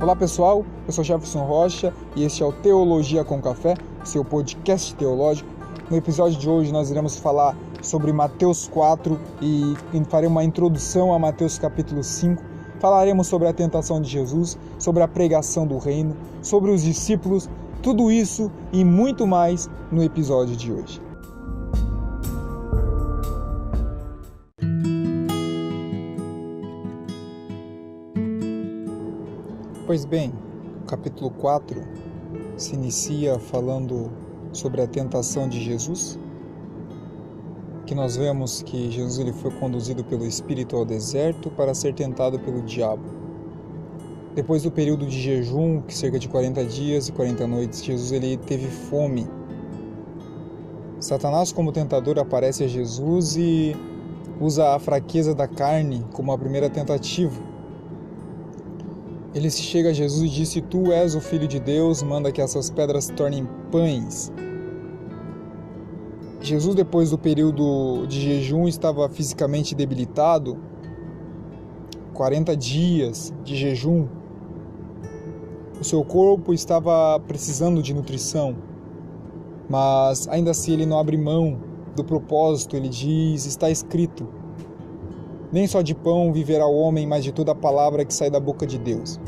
Olá pessoal, eu sou Jefferson Rocha e este é o Teologia com Café, seu podcast teológico. No episódio de hoje nós iremos falar sobre Mateus 4 e farei uma introdução a Mateus capítulo 5. Falaremos sobre a tentação de Jesus, sobre a pregação do reino, sobre os discípulos, tudo isso e muito mais no episódio de hoje. Pois bem, o capítulo 4 se inicia falando sobre a tentação de Jesus, que nós vemos que Jesus ele foi conduzido pelo Espírito ao deserto para ser tentado pelo diabo. Depois do período de jejum, que cerca de 40 dias e 40 noites, Jesus ele teve fome. Satanás, como tentador, aparece a Jesus e usa a fraqueza da carne como a primeira tentativa. Ele se chega a Jesus e diz: se tu és o Filho de Deus, manda que essas pedras se tornem pães. Jesus, depois do período de jejum, estava fisicamente debilitado. 40 dias de jejum. O seu corpo estava precisando de nutrição. Mas ainda assim ele não abre mão do propósito. Ele diz: está escrito. Nem só de pão viverá o homem, mas de toda a palavra que sai da boca de Deus.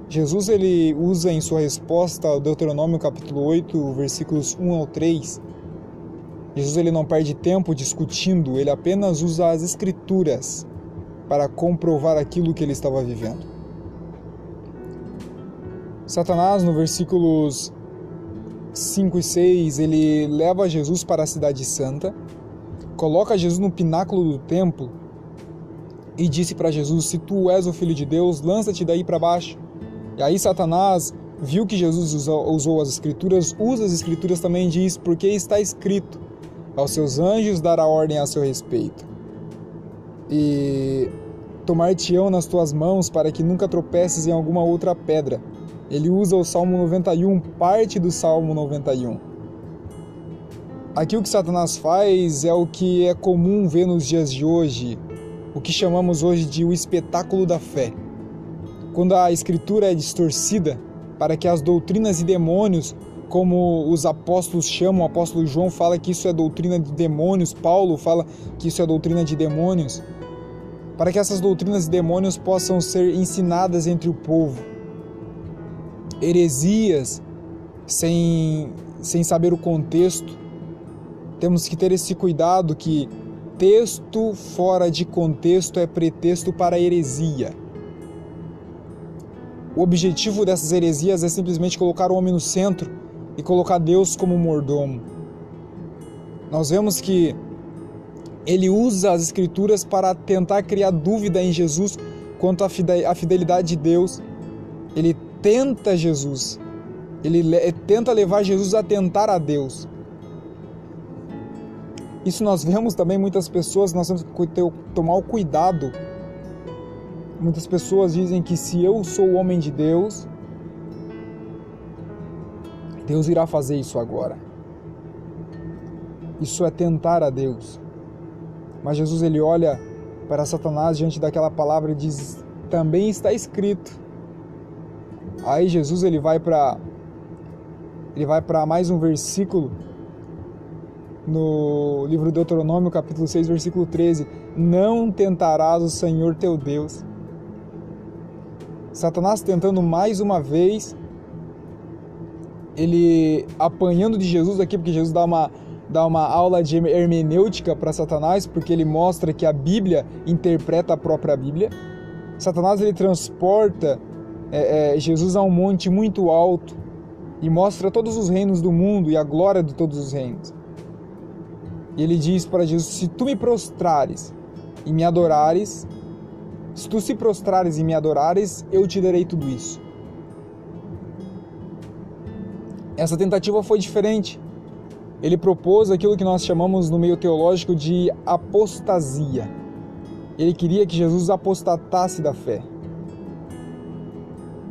Jesus ele usa em sua resposta ao Deuteronômio capítulo 8, versículos 1 ao 3. Jesus ele não perde tempo discutindo, ele apenas usa as escrituras para comprovar aquilo que ele estava vivendo. Satanás, no versículos 5 e 6, ele leva Jesus para a cidade santa, coloca Jesus no pináculo do templo e disse para Jesus: se tu és o Filho de Deus, lança-te daí para baixo. E aí Satanás viu que Jesus usou as escrituras, usa as escrituras também e diz: porque está escrito, aos seus anjos dará ordem a seu respeito. E tomar-te-ão nas tuas mãos para que nunca tropeces em alguma outra pedra. Ele usa o Salmo 91, parte do Salmo 91. Aqui o que Satanás faz é o que é comum ver nos dias de hoje, o que chamamos hoje de o espetáculo da fé. Quando a escritura é distorcida para que as doutrinas e demônios, como os apóstolos chamam, o apóstolo João fala que isso é doutrina de demônios, Paulo fala que isso é doutrina de demônios, para que essas doutrinas e demônios possam ser ensinadas entre o povo. Heresias, sem saber o contexto. Temos que ter esse cuidado que texto fora de contexto é pretexto para heresia. O objetivo dessas heresias é simplesmente colocar o homem no centro e colocar Deus como mordomo. Nós vemos que ele usa as escrituras para tentar criar dúvida em Jesus quanto à fidelidade de Deus. Ele tenta Jesus, ele tenta levar Jesus a tentar a Deus. Isso nós vemos também muitas pessoas, nós temos que tomar o cuidado. Muitas pessoas dizem que se eu sou o homem de Deus, Deus irá fazer isso agora. Isso é tentar a Deus. Mas Jesus ele olha para Satanás diante daquela palavra e diz: também está escrito. Aí Jesus ele vai para mais um versículo no livro de Deuteronômio, capítulo 6, versículo 13. Não tentarás o Senhor teu Deus. Satanás tentando mais uma vez, ele apanhando de Jesus aqui, porque Jesus dá uma aula de hermenêutica para Satanás, porque ele mostra que a Bíblia interpreta a própria Bíblia. Satanás ele transporta Jesus a um monte muito alto e mostra todos os reinos do mundo e a glória de todos os reinos. E ele diz para Jesus: se tu me prostrares e me adorares, se tu se prostrares e me adorares, eu te darei tudo isso. Essa tentativa foi diferente. Ele propôs aquilo que nós chamamos no meio teológico de apostasia. Ele queria que Jesus apostatasse da fé.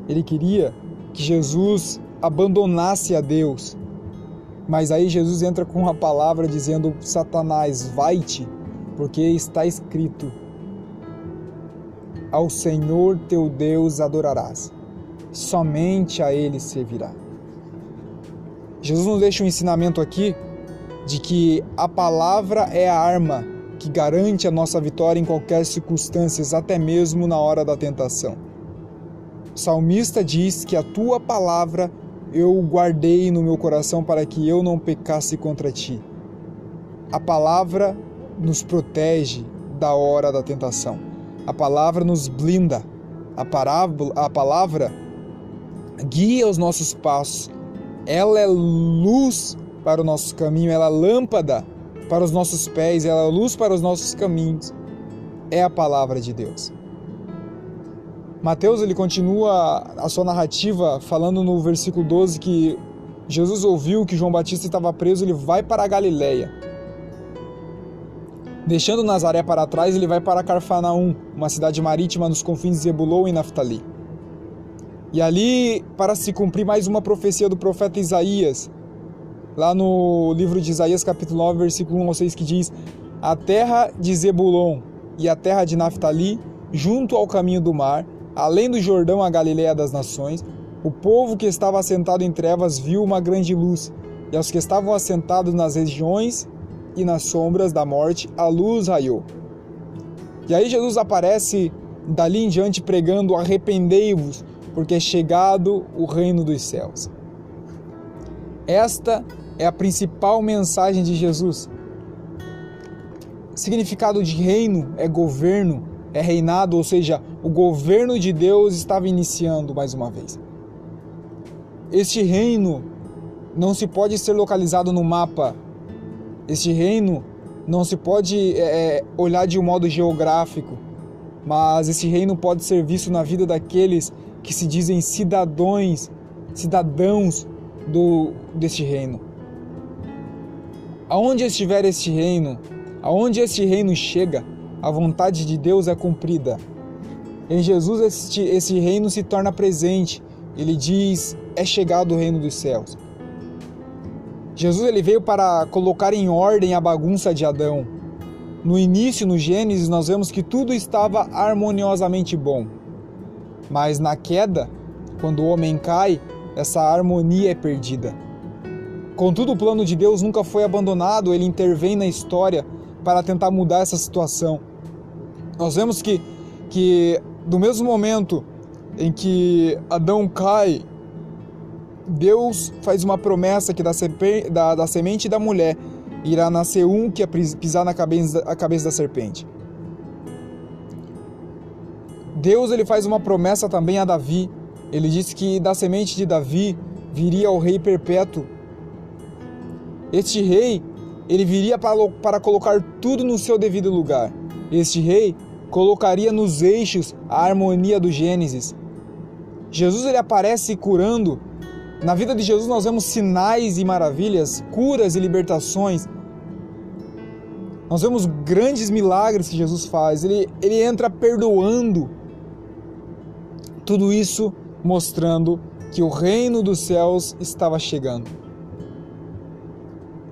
Ele queria que Jesus abandonasse a Deus. Mas aí Jesus entra com uma palavra dizendo: Satanás, vai-te, porque está escrito. ao Senhor teu Deus adorarás, somente a Ele servirá. Jesus nos deixa um ensinamento aqui de que a palavra é a arma que garante a nossa vitória em qualquer circunstância, até mesmo na hora da tentação. O salmista diz que a tua palavra eu guardei no meu coração para que eu não pecasse contra ti. A palavra nos protege da hora da tentação. A palavra nos blinda. A palavra guia os nossos passos. Ela é luz para o nosso caminho, ela é lâmpada para os nossos pés, ela é luz para os nossos caminhos. É a palavra de Deus. Mateus ele continua a sua narrativa falando no versículo 12 que Jesus ouviu que João Batista estava preso, ele vai para a Galileia. Deixando Nazaré para trás, ele vai para Cafarnaum, uma cidade marítima nos confins de Zebulon e Naftali. E ali, para se cumprir mais uma profecia do profeta Isaías, lá no livro de Isaías, capítulo 9, versículo 1 ao 6, que diz: a terra de Zebulon e a terra de Naftali, junto ao caminho do mar, além do Jordão, a Galileia das nações, o povo que estava assentado em trevas viu uma grande luz, e aos que estavam assentados nas regiões e nas sombras da morte, a luz raiou. E aí Jesus aparece dali em diante pregando: arrependei-vos, porque é chegado o reino dos céus. Esta é a principal mensagem de Jesus. Significado de reino é governo, é reinado, ou seja, o governo de Deus estava iniciando mais uma vez. Este reino não se pode ser localizado no mapa. Este reino não se pode olhar de um modo geográfico, mas esse reino pode ser visto na vida daqueles que se dizem cidadãos deste reino. Aonde estiver este reino, aonde este reino chega, a vontade de Deus é cumprida. Em Jesus esse reino se torna presente. Ele diz: é chegado o reino dos céus. Jesus ele veio para colocar em ordem a bagunça de Adão. No início, no Gênesis, nós vemos que tudo estava harmoniosamente bom. Mas na queda, quando o homem cai, essa harmonia é perdida. Contudo, o plano de Deus nunca foi abandonado, ele intervém na história para tentar mudar essa situação. Nós vemos que do mesmo momento em que Adão cai, Deus faz uma promessa que da semente da mulher irá nascer um que ia pisar na cabeça da serpente. Deus ele faz uma promessa também a Davi. Ele disse que da semente de Davi viria o rei perpétuo. Este rei, ele viria para colocar tudo no seu devido lugar. Este rei colocaria nos eixos a harmonia do Gênesis. Jesus ele aparece curando. Na vida de Jesus nós vemos sinais e maravilhas, curas e libertações. Nós vemos grandes milagres que Jesus faz. Ele entra perdoando. Tudo isso mostrando que o reino dos céus estava chegando.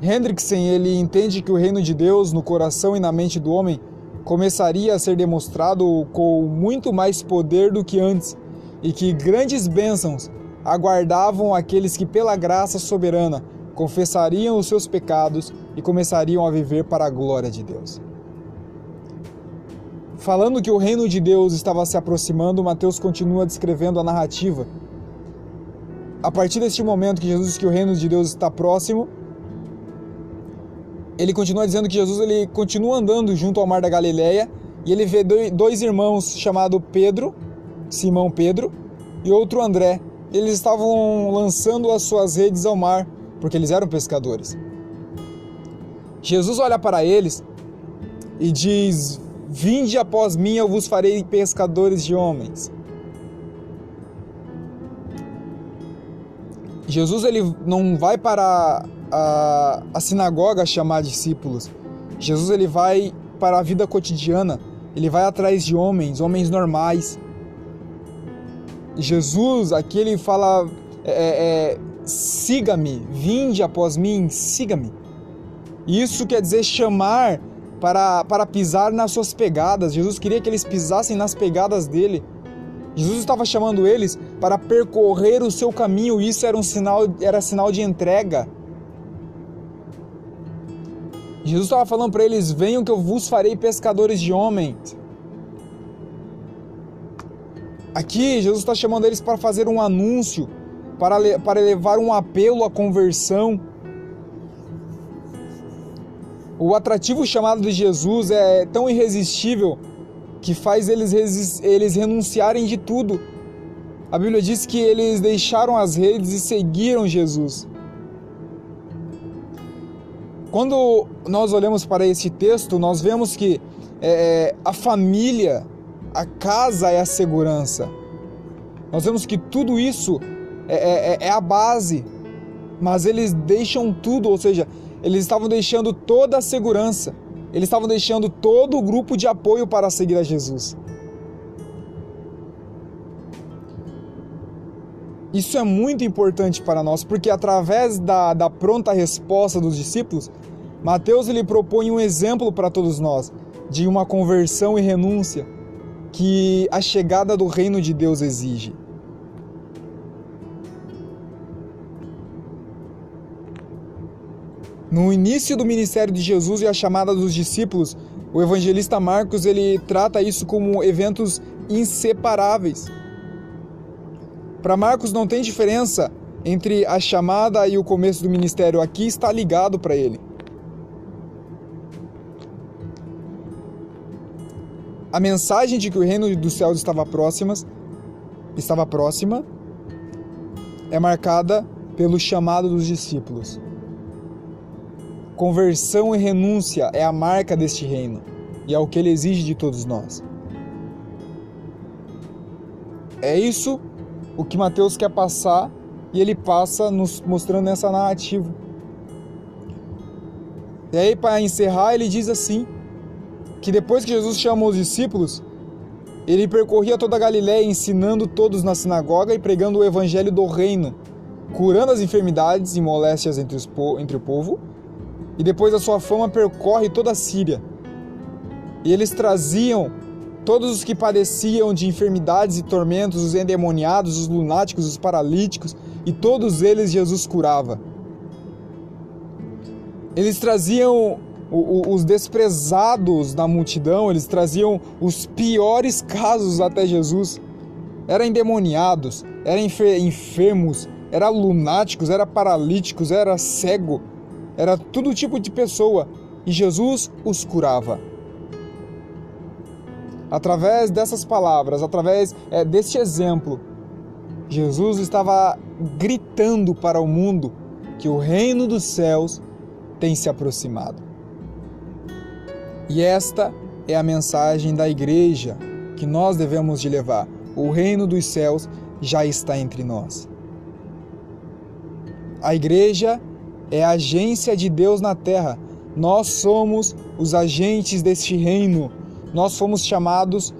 Hendrickson ele entende que o reino de Deus no coração e na mente do homem começaria a ser demonstrado com muito mais poder do que antes e que grandes bênçãos aguardavam aqueles que pela graça soberana confessariam os seus pecados e começariam a viver para a glória de Deus. Falando que o reino de Deus estava se aproximando, Mateus continua descrevendo a narrativa. A partir deste momento que Jesus diz que o reino de Deus está próximo, ele continua dizendo que Jesus ele continua andando junto ao mar da Galileia e ele vê dois irmãos chamados Pedro, Simão Pedro, e outro André. Eles estavam lançando as suas redes ao mar, porque eles eram pescadores. Jesus olha para eles e diz: vinde após mim, eu vos farei pescadores de homens. Jesus ele não vai para a sinagoga chamar discípulos. Jesus ele vai para a vida cotidiana. Ele vai atrás de homens normais. Jesus aqui ele fala: siga-me, vinde após mim, siga-me. Isso quer dizer chamar para pisar nas suas pegadas. Jesus queria que eles pisassem nas pegadas dele. Jesus estava chamando eles para percorrer o seu caminho. Isso era sinal de entrega. Jesus estava falando para eles: venham que eu vos farei pescadores de homens. Aqui, Jesus está chamando eles para fazer um anúncio, para levar um apelo à conversão. O atrativo chamado de Jesus é tão irresistível que faz eles renunciarem de tudo. A Bíblia diz que eles deixaram as redes e seguiram Jesus. Quando nós olhamos para esse texto, nós vemos que a família, a casa é a segurança. Nós vemos que tudo isso é a base, mas eles deixam tudo, ou seja, eles estavam deixando toda a segurança, eles estavam deixando todo o grupo de apoio para seguir a Jesus. Isso é muito importante para nós, porque através da pronta resposta dos discípulos, Mateus ele propõe um exemplo para todos nós, de uma conversão e renúncia que a chegada do reino de Deus exige. No início do ministério de Jesus e a chamada dos discípulos, o evangelista Marcos ele trata isso como eventos inseparáveis. Para Marcos não tem diferença entre a chamada e o começo do ministério, aqui está ligado para ele. A mensagem de que o reino dos céus estava próxima é marcada pelo chamado dos discípulos. Conversão e renúncia é a marca deste reino e é o que ele exige de todos nós. É isso o que Mateus quer passar e ele passa nos mostrando nessa narrativa. E aí, para encerrar, ele diz assim, que depois que Jesus chamou os discípulos, ele percorria toda a Galiléia ensinando todos na sinagoga e pregando o evangelho do reino, curando as enfermidades e moléstias entre o povo. E depois a sua fama percorre toda a Síria. E eles traziam todos os que padeciam de enfermidades e tormentos, os endemoniados, os lunáticos, os paralíticos, e todos eles Jesus curava. Eles traziam os desprezados da multidão, eles traziam os piores casos até Jesus. Eram endemoniados, eram enfermos, eram lunáticos, eram paralíticos, era cego. Era todo tipo de pessoa e Jesus os curava. Através dessas palavras, através deste exemplo, Jesus estava gritando para o mundo que o reino dos céus tem se aproximado. E esta é a mensagem da igreja que nós devemos de levar. O reino dos céus já está entre nós. A igreja é a agência de Deus na terra. Nós somos os agentes deste reino. Nós fomos chamados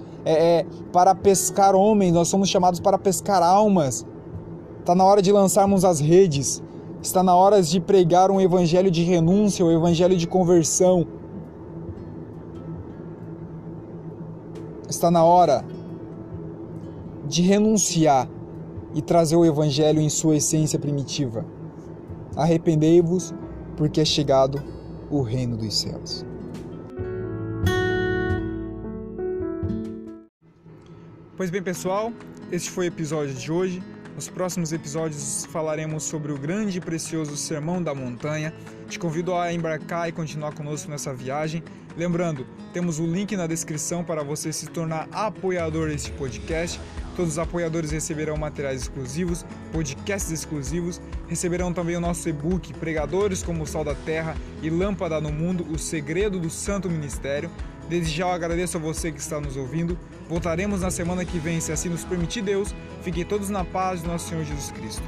para pescar homens, nós somos chamados para pescar almas. Está na hora de lançarmos as redes. Está na hora de pregar um evangelho de renúncia, um evangelho de conversão. Está na hora de renunciar e trazer o evangelho em sua essência primitiva. Arrependei-vos, porque é chegado o reino dos céus. Pois bem, pessoal, este foi o episódio de hoje. Nos próximos episódios falaremos sobre o grande e precioso Sermão da Montanha. Te convido a embarcar e continuar conosco nessa viagem. Lembrando, temos o link na descrição para você se tornar apoiador deste podcast. Todos os apoiadores receberão materiais exclusivos, podcasts exclusivos, receberão também o nosso e-book Pregadores como o Sal da Terra e Lâmpada no Mundo, o Segredo do Santo Ministério. Desde já eu agradeço a você que está nos ouvindo. Voltaremos na semana que vem, se assim nos permitir Deus. Fiquem todos na paz do nosso Senhor Jesus Cristo.